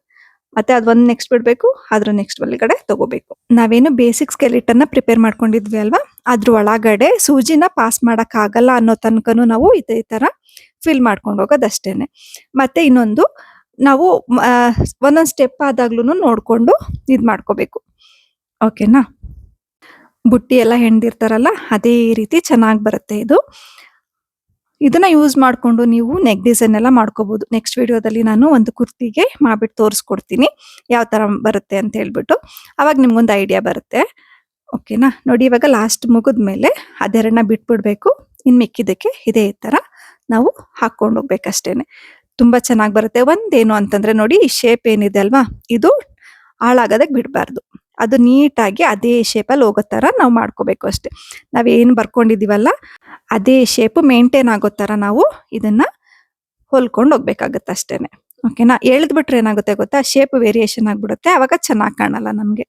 ಮತ್ತೆ ಅದೊಂದು ನೆಕ್ಸ್ಟ್ ಬಿಡ್ಬೇಕು, ಅದ್ರ ನೆಕ್ಸ್ಟ್ ಒಳಗಡೆ ತಗೋಬೇಕು. ನಾವೇನು ಬೇಸಿಕ್ ಸ್ಕೆಲಿಟನ್ ಪ್ರಿಪೇರ್ ಮಾಡ್ಕೊಂಡಿದ್ವಿ ಅಲ್ವಾ, ಅದ್ರ ಒಳಗಡೆ ಸೂಜಿನ ಪಾಸ್ ಮಾಡಕ್ ಆಗಲ್ಲ ಅನ್ನೋ ತನಕನು ನಾವು ಇದೇ ತರ ಫಿಲ್ ಮಾಡ್ಕೊಂಡು ಹೋಗೋದಷ್ಟೇನೆ. ಮತ್ತೆ ಇನ್ನೊಂದು ನಾವು ಒಂದೊಂದು ಸ್ಟೆಪ್ ಆದಾಗ್ಲೂ ನೋಡ್ಕೊಂಡು ಇದ್ ಮಾಡ್ಕೋಬೇಕು. ಓಕೆನಾ. ಬುಟ್ಟಿ ಎಲ್ಲ ಹೆಣ್ದಿರ್ತಾರಲ್ಲ ಅದೇ ರೀತಿ ಚೆನ್ನಾಗಿ ಬರುತ್ತೆ ಇದು. ಇದನ್ನ ಯೂಸ್ ಮಾಡ್ಕೊಂಡು ನೀವು ನೆಕ್ ಡಿಸೈನ್ ಎಲ್ಲ ಮಾಡ್ಕೋಬಹುದು. ನೆಕ್ಸ್ಟ್ ವಿಡಿಯೋದಲ್ಲಿ ನಾನು ಒಂದು ಕುರ್ತಿಗೆ ಮಾಡ್ಬಿಟ್ಟು ತೋರಿಸ್ಕೊಡ್ತೀನಿ ಯಾವ ತರ ಬರುತ್ತೆ ಅಂತ ಹೇಳ್ಬಿಟ್ಟು. ಅವಾಗ ನಿಮ್ಗೊಂದು ಐಡಿಯಾ ಬರುತ್ತೆ. ಓಕೆನಾ. ನೋಡಿ ಇವಾಗ ಲಾಸ್ಟ್ ಮುಗಿದ್ಮೇಲೆ ಅದೆರಡನ್ನ ಬಿಟ್ಬಿಡ್ಬೇಕು. ಇನ್ ಮಿಕ್ಕಿದಕ್ಕೆ ಇದೇ ತರ ನಾವು ಹಾಕೊಂಡು ಹೋಗ್ಬೇಕಷ್ಟೇನೆ. ತುಂಬಾ ಚೆನ್ನಾಗಿ ಬರುತ್ತೆ. ಒಂದೇನು ಅಂತಂದ್ರೆ ನೋಡಿ, ಈ ಶೇಪ್ ಏನಿದೆ ಅಲ್ವಾ, ಇದು ಹಾಳಾಗೋದಕ್ಕೆ ಬಿಡಬಾರ್ದು. ಅದು ನೀಟಾಗಿ ಅದೇ ಶೇಪಲ್ಲಿ ಹೋಗೋ ತರ ನಾವು ಮಾಡ್ಕೋಬೇಕು ಅಷ್ಟೇ. ನಾವೇನು ಬರ್ಕೊಂಡಿದೀವಲ್ಲ ಅದೇ ಶೇಪ್ ಮೇಂಟೈನ್ ಆಗೋ ತರ ನಾವು ಇದನ್ನ ಹೊಲ್ಕೊಂಡು ಹೋಗ್ಬೇಕಾಗತ್ತೆ ಅಷ್ಟೇನೆ. ಓಕೆನಾ. ಎಳೆದ್ಬಿಟ್ರೆ ಏನಾಗುತ್ತೆ ಗೊತ್ತಾ, ಶೇಪ್ ವೇರಿಯೇಷನ್ ಆಗ್ಬಿಡುತ್ತೆ. ಅವಾಗ ಚೆನ್ನಾಗಿ ಕಾಣಲ್ಲ ನಮ್ಗೆ.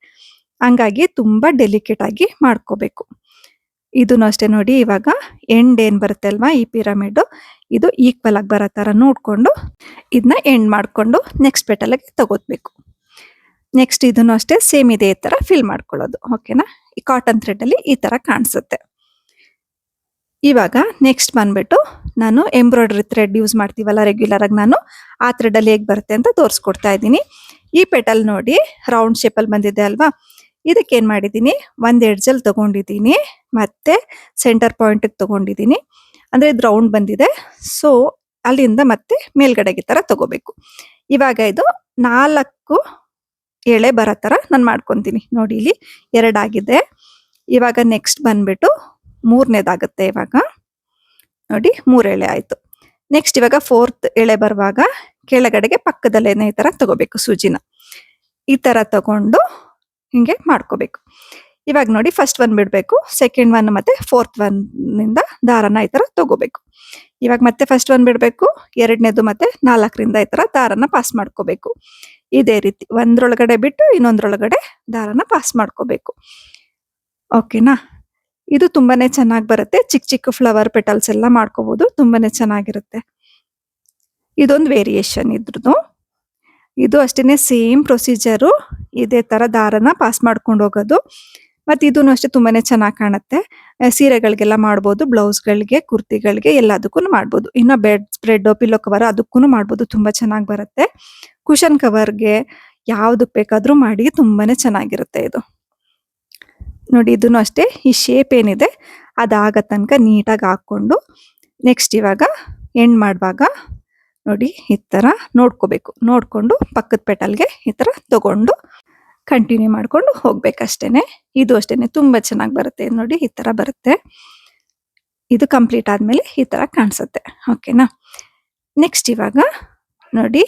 ಹಂಗಾಗಿ ತುಂಬಾ ಡೆಲಿಕೇಟ್ ಆಗಿ ಮಾಡ್ಕೋಬೇಕು. ಇದನ್ನು ಅಷ್ಟೇ ನೋಡಿ. ಇವಾಗ ಎಂಡ್ ಏನ್ ಬರುತ್ತೆ ಅಲ್ವಾ, ಈ ಪಿರಮಿಡ್ ಇದು ಈಕ್ವಲ್ ಆಗಿ ಬರೋ ತರ ನೋಡ್ಕೊಂಡು ಇದನ್ನ ಎಂಡ್ ಮಾಡ್ಕೊಂಡು ನೆಕ್ಸ್ಟ್ ಪೆಟಲ್ಗೆ ತಗೋಬೇಕು. ನೆಕ್ಸ್ಟ್ ಇದನ್ನು ಅಷ್ಟೇ ಸೇಮ್ ಇದೇ ತರ ಫಿಲ್ ಮಾಡ್ಕೊಳ್ಳೋದು. ಓಕೆನಾ. ಈ ಕಾಟನ್ ಥ್ರೆಡ್ ಅಲ್ಲಿ ಈ ತರ ಕಾಣಿಸುತ್ತೆ. ಇವಾಗ ನೆಕ್ಸ್ಟ್ ಬಂದ್ಬಿಟ್ಟು ನಾನು ಎಂಬ್ರಾಯ್ಡರಿ ಥ್ರೆಡ್ ಯೂಸ್ ಮಾಡ್ತೀವಲ್ಲ ರೆಗ್ಯುಲರ್ ಆಗಿ, ನಾನು ಆ ಥ್ರೆಡ್ ಅಲ್ಲಿ ಹೇಗೆ ಬರುತ್ತೆ ಅಂತ ತೋರಿಸ್ಕೊಡ್ತಾ ಇದ್ದೀನಿ. ಈ ಪೆಟಲ್ ನೋಡಿ ರೌಂಡ್ ಶೇಪ್ ಅಲ್ಲಿ ಬಂದಿದೆ ಅಲ್ವಾ, ಇದಕ್ಕೆ ಏನ್ ಮಾಡಿದೀನಿ, ಒಂದ್ ಎಡ್ಜಲ್ಲಿ ತಗೊಂಡಿದ್ದೀನಿ, ಮತ್ತೆ ಸೆಂಟರ್ ಪಾಯಿಂಟ್ ತಗೊಂಡಿದ್ದೀನಿ. ಅಂದ್ರೆ ಇದು ರೌಂಡ್ ಬಂದಿದೆ. ಸೊ ಅಲ್ಲಿಂದ ಮತ್ತೆ ಮೇಲ್ಗಡೆಗೆ ತರ ತಗೋಬೇಕು. ಇವಾಗ ಇದು 4 ಎಳೆ ಬರೋ ತರ ನಾನು ಮಾಡ್ಕೊಂತೀನಿ ನೋಡಿ. ಇಲ್ಲಿ 2 ಆಗಿದೆ. ಇವಾಗ ನೆಕ್ಸ್ಟ್ ಬಂದ್ಬಿಟ್ಟು 3ನೇದಾಗುತ್ತೆ. ಇವಾಗ ನೋಡಿ 3 ಎಳೆ ಆಯ್ತು. ನೆಕ್ಸ್ಟ್ ಇವಾಗ 4th ಎಳೆ ಬರುವಾಗ ಕೆಳಗಡೆಗೆ ಪಕ್ಕದಲ್ಲೇನೆ ಈ ತರ ತಗೋಬೇಕು. ಸೂಜಿನ ಈ ತರ ತಗೊಂಡು ಹಿಂಗೆ ಮಾಡ್ಕೋಬೇಕು. ಇವಾಗ ನೋಡಿ ಫಸ್ಟ್ ಒನ್ ಬಿಡ್ಬೇಕು, ಸೆಕೆಂಡ್ ಒನ್ ಮತ್ತೆ 4th ಒನ್ ನಿಂದ ದಾರನ ಈ ತರ ತಗೋಬೇಕು. ಇವಾಗ ಮತ್ತೆ ಫಸ್ಟ್ ಒನ್ ಬಿಡ್ಬೇಕು, 2ನೇದು ಮತ್ತೆ 4ರಿಂದ ಈ ತರ ದಾರನ ಪಾಸ್ ಮಾಡ್ಕೋಬೇಕು. ಇದೇ ರೀತಿ ಒಂದ್ರೊಳಗಡೆ ಬಿಟ್ಟು ಇನ್ನೊಂದ್ರೊಳಗಡೆ ದಾರನ ಪಾಸ್ ಮಾಡ್ಕೋಬೇಕು. ಓಕೆನಾ. ಇದು ತುಂಬಾನೇ ಚೆನ್ನಾಗಿ ಬರುತ್ತೆ. ಚಿಕ್ಕ ಚಿಕ್ಕ ಫ್ಲವರ್ ಪೆಟಲ್ಸ್ ಎಲ್ಲ ಮಾಡ್ಕೋಬಹುದು. ತುಂಬಾನೇ ಚೆನ್ನಾಗಿರುತ್ತೆ. ಇದೊಂದು ವೇರಿಯೇಷನ್ ಇದ್ರದ್ದು. ಇದು ಅಷ್ಟೇನೆ ಸೇಮ್ ಪ್ರೊಸೀಜರು. ಇದೇ ತರ ದಾರನ ಪಾಸ್ ಮಾಡ್ಕೊಂಡು ಹೋಗೋದು. ಮತ್ತೆ ಇದನ್ನು ಅಷ್ಟೇ ತುಂಬಾನೇ ಚೆನ್ನಾಗಿ ಕಾಣುತ್ತೆ. ಸೀರೆಗಳಿಗೆಲ್ಲ ಮಾಡ್ಬೋದು, ಬ್ಲೌಸ್ಗಳಿಗೆ, ಕುರ್ತಿಗಳಿಗೆ ಎಲ್ಲದಕ್ಕೂ ಮಾಡ್ಬೋದು. ಇನ್ನು ಬೆಡ್ ಸ್ಪ್ರೆಡ್, ಪಿಲ್ಲೋ ಕವರ್ ಅದಕ್ಕೂ ಮಾಡ್ಬೋದು. ತುಂಬಾ ಚೆನ್ನಾಗಿ ಬರುತ್ತೆ. ಕುಷನ್ ಕವರ್ಗೆ ಯಾವ್ದಕ್ ಬೇಕಾದ್ರೂ ಮಾಡಿ ತುಂಬಾನೇ ಚೆನ್ನಾಗಿರುತ್ತೆ ಇದು ನೋಡಿ. ಇದನ್ನು ಅಷ್ಟೇ ಈ ಶೇಪ್ ಏನಿದೆ ಅದಾಗ ತನಕ ನೀಟಾಗಿ ಹಾಕೊಂಡು ನೆಕ್ಸ್ಟ್ ಇವಾಗ ಎಂಡ್ ಮಾಡುವಾಗ ನೋಡಿ ಈ ತರ ನೋಡ್ಕೋಬೇಕು. ನೋಡ್ಕೊಂಡು ಪಕ್ಕದ ಪೆಟಲ್ಗೆ ಈ ತರ ತಗೊಂಡು ಕಂಟಿನ್ಯೂ ಮಾಡ್ಕೊಂಡು ಹೋಗ್ಬೇಕಷ್ಟೇನೆ. ಇದು ಅಷ್ಟೇನೆ ತುಂಬಾ ಚೆನ್ನಾಗಿ ಬರುತ್ತೆ ನೋಡಿ. ಈ ತರ ಬರುತ್ತೆ. ಇದು ಕಂಪ್ಲೀಟ್ ಆದ್ಮೇಲೆ ಈ ತರ ಕಾಣಿಸುತ್ತೆ. ಓಕೆನಾ. ನೆಕ್ಸ್ಟ್ ಇವಾಗ ನೋಡಿ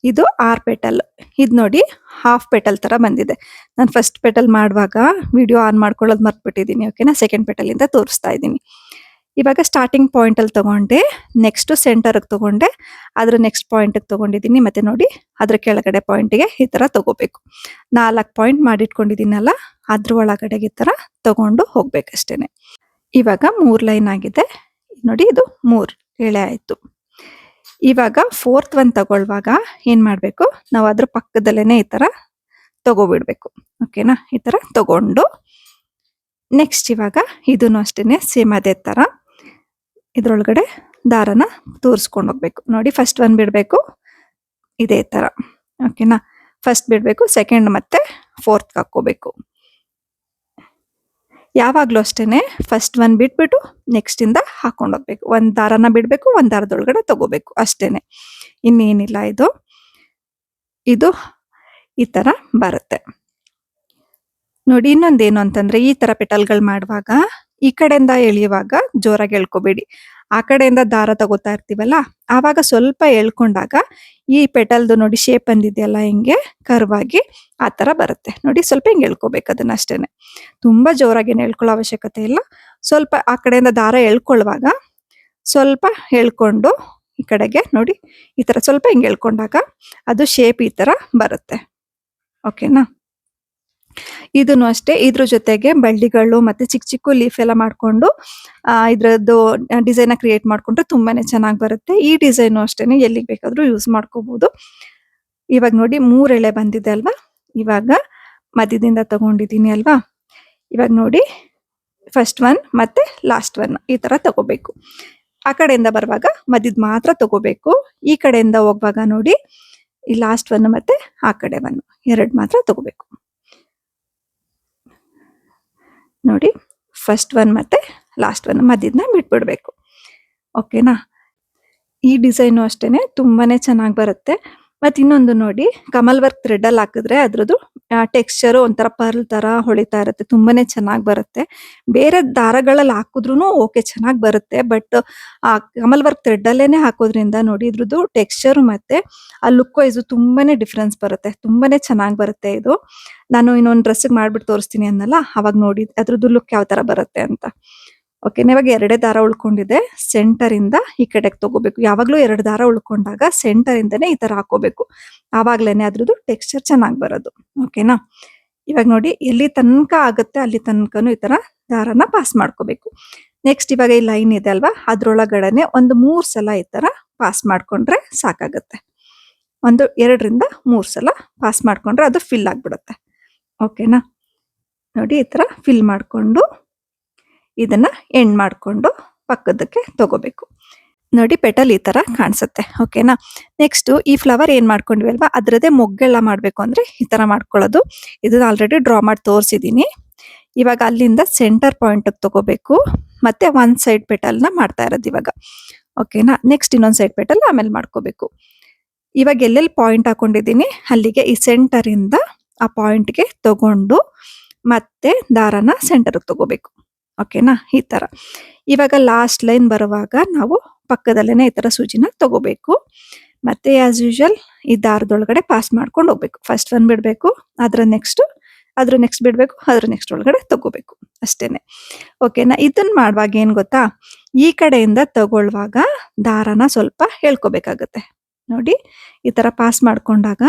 ಇದು 6 ಪೆಟಲ್. ಇದು ನೋಡಿ ಹಾಫ್ ಪೆಟಲ್ ತರ ಬಂದಿದೆ. ನಾನು ಫಸ್ಟ್ ಪೆಟಲ್ ಮಾಡುವಾಗ ವಿಡಿಯೋ ಆನ್ ಮಾಡ್ಕೊಳ್ಳೋದು ಮರ್ತ್ಬಿಟ್ಟಿದ್ದೀನಿ. ಓಕೆನಾ. ಸೆಕೆಂಡ್ ಪೆಟಲ್ ಇಂದ ತೋರಿಸ್ತಾ ಇದ್ದೀನಿ. ಇವಾಗ ಸ್ಟಾರ್ಟಿಂಗ್ ಪಾಯಿಂಟ್ ಅಲ್ಲಿ ತಗೊಂಡೆ, ನೆಕ್ಸ್ಟ್ ಸೆಂಟರ್ ತಗೊಂಡೆ, ಅದ್ರ ನೆಕ್ಸ್ಟ್ ಪಾಯಿಂಟ್ ತಗೊಂಡಿದ್ದೀನಿ. ಮತ್ತೆ ನೋಡಿ ಅದ್ರ ಕೆಳಗಡೆ ಪಾಯಿಂಟ್ಗೆ ಈ ತರ ತಗೋಬೇಕು. 4 ಪಾಯಿಂಟ್ ಮಾಡಿಟ್ಕೊಂಡಿದ್ದೀನಲ್ಲ ಅದ್ರ ಒಳಗಡೆಗೆ ಈ ತರ ತಗೊಂಡು ಹೋಗ್ಬೇಕಷ್ಟೇನೆ. ಇವಾಗ 3 ಲೈನ್ ಆಗಿದೆ. ನೋಡಿ ಇದು 3 ಎಳೆ ಆಯ್ತು. ಇವಾಗ 4th ಒನ್ ತಗೊಳ್ಳುವಾಗ ಏನ್ ಮಾಡ್ಬೇಕು, ನಾವು ಅದ್ರ ಪಕ್ಕದಲ್ಲೇನೆ ಈ ತರ ತಗೋಬಿಡ್ಬೇಕು. ಓಕೆನಾ, ಈ ತರ ತಗೊಂಡು ನೆಕ್ಸ್ಟ್ ಇವಾಗ ಇದನ್ನು ಅಷ್ಟೇನೆ ಸೇಮ್ ಅದೇ ತರ ಇದ್ರೊಳಗಡೆ ದಾರನ ತೂರಿಸ್ಕೊಂಡು ಹೋಗ್ಬೇಕು. ನೋಡಿ ಫಸ್ಟ್ ಒನ್ ಬಿಡ್ಬೇಕು ಇದೇ ತರ. ಓಕೆನಾ, ಫಸ್ಟ್ ಬಿಡ್ಬೇಕು, ಸೆಕೆಂಡ್ ಮತ್ತೆ 4th ಹಾಕೋಬೇಕು. ಯಾವಾಗ್ಲೂ ಅಷ್ಟೇನೆ ಫಸ್ಟ್ ಒನ್ ಬಿಟ್ಬಿಟ್ಟು ನೆಕ್ಸ್ಟ್ ಇಂದ ಹಾಕೊಂಡು ಹೋಗ್ಬೇಕು. ಒಂದ್ ದಾರನ ಬಿಡ್ಬೇಕು, ಒಂದ್ ದಾರದೊಳಗಡೆ ತಗೋಬೇಕು ಅಷ್ಟೇನೆ, ಇನ್ನೇನಿಲ್ಲ. ಇದು ಈ ತರ ಬರುತ್ತೆ. ನೋಡಿ ಇನ್ನೊಂದೇನು ಅಂತಂದ್ರೆ, ಈ ತರ ಪೆಟಲ್ಗಳು ಮಾಡುವಾಗ ಈ ಕಡೆಯಿಂದ ಎಳೆಯುವಾಗ ಜೋರಾಗಿ ಎಳ್ಕೋಬೇಡಿ. ಆ ಕಡೆಯಿಂದ ದಾರ ತಗೋತಾ ಇರ್ತೀವಲ್ಲ, ಆವಾಗ ಸ್ವಲ್ಪ ಎಳ್ಕೊಂಡಾಗ ಈ ಪೆಟಲ್ದು ನೋಡಿ ಶೇಪ್ ಬಂದಿದೆಯಲ್ಲ, ಹಿಂಗೆ ಕರ್ವ್ ಆಗಿ ಆ ತರ ಬರುತ್ತೆ. ನೋಡಿ ಸ್ವಲ್ಪ ಹಿಂಗೆ ಎಳ್ಕೋಬೇಕು ಅದನ್ನ ಅಷ್ಟೇನೆ, ತುಂಬಾ ಜೋರಾಗಿ ಎಳ್ಕೊಳ್ಳೋ ಅವಶ್ಯಕತೆ ಇಲ್ಲ. ಸ್ವಲ್ಪ ಆ ಕಡೆಯಿಂದ ದಾರ ಎಳ್ಕೊಳ್ಳುವಾಗ ಸ್ವಲ್ಪ ಎಳ್ಕೊಂಡು ಈ ಕಡೆಗೆ ನೋಡಿ ಈ ತರ ಸ್ವಲ್ಪ ಹಿಂಗೆ ಎಳ್ಕೊಂಡಾಗ ಅದು ಶೇಪ್ ಈ ತರ ಬರುತ್ತೆ. ಓಕೆನಾ, ಇದನ್ನು ಅಷ್ಟೇ ಇದ್ರ ಜೊತೆಗೆ ಬಳ್ಳಿಗಳು ಮತ್ತೆ ಚಿಕ್ಕ ಚಿಕ್ಕ ಲೀಫ್ ಎಲ್ಲ ಮಾಡ್ಕೊಂಡು ಇದ್ರದ್ದು ಡಿಸೈನ್ ಕ್ರಿಯೇಟ್ ಮಾಡ್ಕೊಂಡ್ರೆ ತುಂಬಾನೇ ಚೆನ್ನಾಗಿ ಬರುತ್ತೆ. ಈ ಡಿಸೈನು ಅಷ್ಟೇನೆ ಎಲ್ಲಿಗೆ ಬೇಕಾದ್ರೂ ಯೂಸ್ ಮಾಡ್ಕೋಬಹುದು. ಇವಾಗ ನೋಡಿ 3 ಎಳೆ ಬಂದಿದೆ ಅಲ್ವಾ, ಇವಾಗ ಮಧ್ಯದಿಂದ ತಗೊಂಡಿದ್ದೀನಿ ಅಲ್ವಾ. ಇವಾಗ ನೋಡಿ ಫಸ್ಟ್ ಒನ್ ಮತ್ತೆ ಲಾಸ್ಟ್ ಒನ್ ಈ ತರ ತಗೋಬೇಕು. ಆ ಕಡೆಯಿಂದ ಬರುವಾಗ ಮಧ್ಯದ ಮಾತ್ರ ತಗೋಬೇಕು. ಈ ಕಡೆಯಿಂದ ಹೋಗುವಾಗ ನೋಡಿ ಈ ಲಾಸ್ಟ್ ಒನ್ ಮತ್ತೆ ಆ ಕಡೆ ಒನ್ ಎರಡು ಮಾತ್ರ ತಗೋಬೇಕು. ನೋಡಿ ಫಸ್ಟ್ ಒನ್ ಮತ್ತೆ ಲಾಸ್ಟ್ ಒನ್ ಮಧ್ಯದನ್ನ ಬಿಟ್ಬಿಡ್ಬೇಕು. ಓಕೆನಾ, ಈ ಡಿಸೈನು ಅಷ್ಟೇನೆ ತುಂಬಾನೇ ಚೆನ್ನಾಗಿ ಬರುತ್ತೆ. ಮತ್ತೆ ಇನ್ನೊಂದು ನೋಡಿ, ಕಮಲ್ ವರ್ಕ್ ಥ್ರೆಡ್ ಅಲ್ಲಿ ಹಾಕಿದ್ರೆ ಅದ್ರದ್ದು ಟೆಕ್ಸ್ಚರ್ ಒಂಥರ ಪರ್ಲ್ ತರ ಹೊಳಿತಾ ಇರುತ್ತೆ, ತುಂಬಾನೇ ಚೆನ್ನಾಗಿ ಬರುತ್ತೆ. ಬೇರೆ ದಾರಗಳಲ್ಲಿ ಹಾಕಿದ್ರು ಓಕೆ ಚೆನ್ನಾಗಿ ಬರುತ್ತೆ, ಬಟ್ ಆ ಕಮಲ್ ವರ್ಕ್ ಥ್ರೆಡ್ ಅಲ್ಲೇನೆ ಹಾಕೋದ್ರಿಂದ ನೋಡಿ ಇದ್ರದ್ದು ಟೆಕ್ಸ್ಚರ್ ಮತ್ತೆ ಆ ಲುಕ್ ವೈಸ್ ತುಂಬಾನೇ ಡಿಫ್ರೆನ್ಸ್ ಬರುತ್ತೆ, ತುಂಬಾನೇ ಚೆನ್ನಾಗಿ ಬರುತ್ತೆ. ಇದು ನಾನು ಇನ್ನೊಂದು ಡ್ರೆಸ್ಗೆ ಮಾಡ್ಬಿಟ್ಟು ತೋರಿಸ್ತೀನಿ ಅನ್ನಲ್ಲ, ಅವಾಗ ನೋಡಿ ಅದ್ರದ್ದು ಲುಕ್ ಯಾವ ತರ ಬರುತ್ತೆ ಅಂತ. ಓಕೆ, ಇವಾಗ 2 ದಾರ ಉಳ್ಕೊಂಡಿದೆ, ಸೆಂಟರ್ ಇಂದ ಈ ಕಡೆಗೆ ತಗೋಬೇಕು. ಯಾವಾಗ್ಲೂ 2 ದಾರ ಉಳ್ಕೊಂಡಾಗ ಸೆಂಟರ್ ಇಂದನೇ ಈ ತರ ಹಾಕೋಬೇಕು, ಆವಾಗ್ಲೇನೆ ಅದ್ರದ್ದು ಟೆಕ್ಸ್ಚರ್ ಚೆನ್ನಾಗಿ ಬರೋದು. ಓಕೆನಾ, ಇವಾಗ ನೋಡಿ ಎಲ್ಲಿ ತನಕ ಆಗುತ್ತೆ ಅಲ್ಲಿ ತನಕನು ಈ ತರ ದಾರನ ಪಾಸ್ ಮಾಡ್ಕೋಬೇಕು. ನೆಕ್ಸ್ಟ್ ಇವಾಗ ಈ ಲೈನ್ ಇದೆ ಅಲ್ವಾ, ಅದ್ರೊಳಗಡೆನೆ ಒಂದು 3 ಸಲ ಈ ತರ ಪಾಸ್ ಮಾಡ್ಕೊಂಡ್ರೆ ಸಾಕಾಗುತ್ತೆ. 1, 2 ರಿಂದ 3 ಸಲ ಪಾಸ್ ಮಾಡ್ಕೊಂಡ್ರೆ ಅದು ಫಿಲ್ ಆಗ್ಬಿಡುತ್ತೆ. ಓಕೆನಾ, ನೋಡಿ ಈ ತರ ಫಿಲ್ ಮಾಡ್ಕೊಂಡು ಇದನ್ನ ಎಂಡ್ ಮಾಡ್ಕೊಂಡು ಪಕ್ಕದಕ್ಕೆ ತಗೋಬೇಕು. ನೋಡಿ ಪೆಟಲ್ ಈ ತರ ಕಾಣಿಸುತ್ತೆ. ಓಕೆನಾ, ನೆಕ್ಸ್ಟ್ ಈ ಫ್ಲವರ್ ಏನ್ ಮಾಡ್ಕೊಂಡ್ವಿ ಅಲ್ವಾ, ಅದ್ರದ್ದೇ ಮೊಗ್ಗೆಲ್ಲ ಮಾಡ್ಬೇಕು ಅಂದ್ರೆ ಈ ತರ ಮಾಡ್ಕೊಳ್ಳೋದು. ಇದನ್ನ ಆಲ್ರೆಡಿ ಡ್ರಾ ಮಾಡಿ ತೋರಿಸಿದೀನಿ. ಇವಾಗ ಅಲ್ಲಿಂದ ಸೆಂಟರ್ ಪಾಯಿಂಟ್ ತಗೋಬೇಕು, ಮತ್ತೆ ಒಂದ್ ಸೈಡ್ ಪೆಟಲ್ ನ ಮಾಡ್ತಾ ಇರೋದು ಇವಾಗ. ಓಕೆನಾ, ನೆಕ್ಸ್ಟ್ ಇನ್ನೊಂದ್ ಸೈಡ್ ಪೆಟಲ್ ಆಮೇಲೆ ಮಾಡ್ಕೋಬೇಕು. ಇವಾಗ ಎಲ್ಲೆಲ್ಲಿ ಪಾಯಿಂಟ್ ಹಾಕೊಂಡಿದ್ದೀನಿ ಅಲ್ಲಿಗೆ ಈ ಸೆಂಟರ್ ಇಂದ ಆ ಪಾಯಿಂಟ್ಗೆ ತಗೊಂಡು ಮತ್ತೆ ದಾರನ ಸೆಂಟರ್ಗೆ ತಗೋಬೇಕು. ಓಕೆನಾ, ಈ ತರ. ಇವಾಗ ಲಾಸ್ಟ್ ಲೈನ್ ಬರುವಾಗ ನಾವು ಪಕ್ಕದಲ್ಲೇನೆ ಈ ತರ ಸೂಜಿನ ತಗೋಬೇಕು. ಮತ್ತೆ ಆಸ್ ಯೂಶುವಲ್ ಈ ದಾರದೊಳಗಡೆ ಪಾಸ್ ಮಾಡ್ಕೊಂಡು ಹೋಗ್ಬೇಕು. ಫಸ್ಟ್ ಒನ್ ಬಿಡ್ಬೇಕು, ಅದ್ರ ನೆಕ್ಸ್ಟ್ ಬಿಡ್ಬೇಕು, ಅದ್ರ ನೆಕ್ಸ್ಟ್ ಒಳಗಡೆ ತಗೋಬೇಕು ಅಷ್ಟೇನೆ. ಓಕೆನಾ, ಇದನ್ನ ಮಾಡುವಾಗ ಏನ್ ಗೊತ್ತಾ, ಈ ಕಡೆಯಿಂದ ತಗೊಳ್ಳುವಾಗ ದಾರನ ಸ್ವಲ್ಪ ಹೇಳ್ಕೋಬೇಕಾಗತ್ತೆ. ನೋಡಿ ಈ ತರ ಪಾಸ್ ಮಾಡ್ಕೊಂಡಾಗ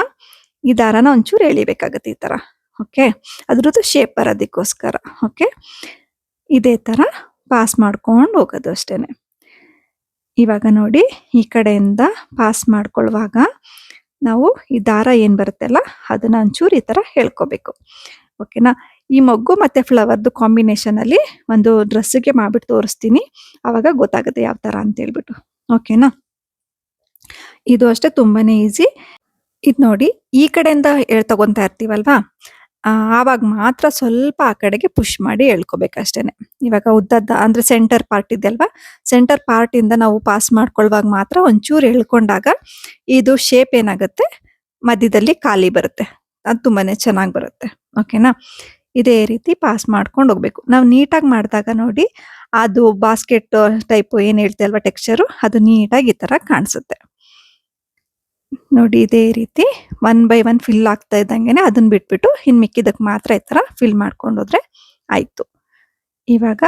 ಈ ದಾರನ ಒಂಚೂರು ಎಳಿಬೇಕಾಗತ್ತೆ ಈ ತರ. ಓಕೆ, ಅದ್ರದ್ದು ಶೇಪ್ ಬರೋದಕ್ಕೋಸ್ಕರ. ಓಕೆ, ಇದೇ ತರ ಪಾಸ್ ಮಾಡ್ಕೊಂಡು ಹೋಗೋದು ಅಷ್ಟೇನೆ. ಇವಾಗ ನೋಡಿ ಈ ಕಡೆಯಿಂದ ಪಾಸ್ ಮಾಡ್ಕೊಳ್ಳುವಾಗ ನಾವು ಈ ದಾರ ಏನ್ ಬರುತ್ತಲ್ಲ ಅದನ್ನ ಒಂಚೂರು ಈ ತರ ಹೇಳ್ಕೋಬೇಕು. ಓಕೆನಾ, ಈ ಮೊಗ್ಗು ಮತ್ತೆ ಫ್ಲವರ್ದು ಕಾಂಬಿನೇಷನ್ ಅಲ್ಲಿ ಒಂದು ಡ್ರೆಸ್ಗೆ ಮಾಡ್ಬಿಟ್ಟು ತೋರಿಸ್ತೀನಿ, ಅವಾಗ ಗೊತ್ತಾಗುತ್ತೆ ಯಾವ ತರ ಅಂತ ಹೇಳ್ಬಿಟ್ಟು. ಓಕೆನಾ, ಇದು ಅಷ್ಟೇ ತುಂಬಾನೇ ಈಸಿ. ಇದು ನೋಡಿ ಈ ಕಡೆಯಿಂದ ತಗೊಂತಾ ಇರ್ತೀವಲ್ವಾ, ಆವಾಗ ಮಾತ್ರ ಸ್ವಲ್ಪ ಆ ಕಡೆಗೆ ಪುಷ್ ಮಾಡಿ ಎಳ್ಕೋಬೇಕು ಅಷ್ಟೇನೆ. ಇವಾಗ ಉದ್ದದ ಅಂದ್ರೆ ಸೆಂಟರ್ ಪಾರ್ಟ್ ಇದೆ ಅಲ್ವಾ, ಸೆಂಟರ್ ಪಾರ್ಟ್ ಇಂದ ನಾವು ಪಾಸ್ ಮಾಡ್ಕೊಳ್ಳುವಾಗ ಮಾತ್ರ ಒಂಚೂರು ಎಳ್ಕೊಂಡಾಗ ಇದು ಶೇಪ್ ಏನಾಗುತ್ತೆ ಮಧ್ಯದಲ್ಲಿ ಖಾಲಿ ಬರುತ್ತೆ, ಅದು ತುಂಬಾನೇ ಚೆನ್ನಾಗಿ ಬರುತ್ತೆ. ಓಕೆನಾ, ಇದೇ ರೀತಿ ಪಾಸ್ ಮಾಡ್ಕೊಂಡು ಹೋಗ್ಬೇಕು. ನಾವು ನೀಟಾಗಿ ಮಾಡಿದಾಗ ನೋಡಿ ಅದು ಬಾಸ್ಕೆಟ್ ಟೈಪ್ ಏನ್ ಹೇಳ್ತೆ ಅಲ್ವಾ ಟೆಕ್ಸ್ಚರು, ಅದು ನೀಟಾಗಿ ಈ ತರ ಕಾಣಿಸುತ್ತೆ. ನೋಡಿ ಇದೇ ರೀತಿ 1 by 1 ಫಿಲ್ ಆಗ್ತಾ ಇದ್ದಂಗೆನೆ ಅದನ್ನ ಬಿಟ್ಬಿಟ್ಟು ಇನ್ ಮಿಕ್ಕಿದಕ್ಕೆ ಮಾತ್ರ ಈ ತರ ಫಿಲ್ ಮಾಡ್ಕೊಂಡು ಹೋದ್ರೆ ಆಯ್ತು. ಇವಾಗ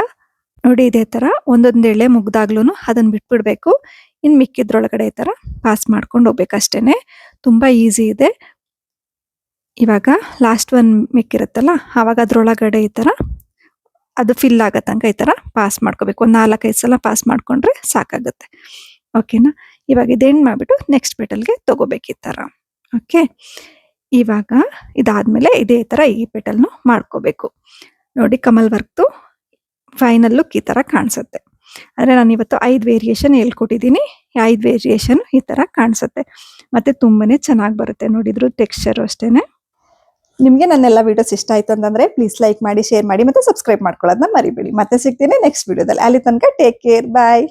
ನೋಡಿ ಇದೇ ತರ ಒಂದೊಂದು ಎಳೆ ಮುಗ್ದಾಗ್ಲೂ ಅದನ್ನ ಬಿಟ್ಬಿಡ್ಬೇಕು, ಇನ್ ಮಿಕ್ಕಿದ್ರೊಳಗಡೆ ಈ ತರ ಪಾಸ್ ಮಾಡ್ಕೊಂಡು ಹೋಗ್ಬೇಕು ಅಷ್ಟೇನೆ, ತುಂಬಾ ಈಸಿ ಇದೆ. ಇವಾಗ ಲಾಸ್ಟ್ ಒನ್ ಮಿಕ್ಕಿರುತ್ತಲ್ಲ, ಆವಾಗ ಅದ್ರೊಳಗಡೆ ಈ ತರ ಅದು ಫಿಲ್ ಆಗೋ ತನಕ ಈ ತರ ಪಾಸ್ ಮಾಡ್ಕೋಬೇಕು. ಒಂದು 4-5 ಸಲ ಪಾಸ್ ಮಾಡ್ಕೊಂಡ್ರೆ ಸಾಕಾಗುತ್ತೆ. ಓಕೆನಾ? ಇವಾಗ ಇದೆಂಡ್ ಮಾಡ್ಬಿಟ್ಟು ನೆಕ್ಸ್ಟ್ ಪೆಟಲ್ಗೆ ತಗೋಬೇಕು ಈ ತರ. ಓಕೆ, ಇವಾಗ ಇದಾದ್ಮೇಲೆ ಇದೇ ತರ ಈ ಪೆಟಲ್ನು ಮಾಡ್ಕೋಬೇಕು. ನೋಡಿ, ಕಮಲ್ ವರ್ಕ್ದು ಫೈನಲ್ ಲುಕ್ ಈ ತರ ಕಾಣಿಸುತ್ತೆ. ಅಂದ್ರೆ ನಾನು ಇವತ್ತು 5 ವೇರಿಯೇಷನ್ ಹೇಳ್ಕೊಟ್ಟಿದ್ದೀನಿ. 5 ವೇರಿಯೇಷನ್ ಈ ತರ ಕಾಣಿಸುತ್ತೆ. ಮತ್ತೆ ತುಂಬಾನೇ ಚೆನ್ನಾಗಿ ಬರುತ್ತೆ. ನೋಡಿದ್ರು ಟೆಕ್ಸ್ಚರ್ ಅಷ್ಟೇನೆ. ನಿಮಗೆ ನನ್ನೆಲ್ಲ ವಿಡಿಯೋಸ್ ಇಷ್ಟ ಆಯ್ತು ಅಂತಂದ್ರೆ ಪ್ಲೀಸ್ ಲೈಕ್ ಮಾಡಿ, ಶೇರ್ ಮಾಡಿ, ಮತ್ತೆ ಸಬ್ಸ್ಕ್ರೈಬ್ ಮಾಡ್ಕೊಳ್ಳೋದನ್ನ ಮರಿಬೇಡಿ. ಮತ್ತೆ ಸಿಗ್ತೀನಿ ನೆಕ್ಸ್ಟ್ ವಿಡಿಯೋದಲ್ಲಿ. ಅಲ್ಲಿ ತನಕ ಟೇಕ್ ಕೇರ್, ಬಾಯ್.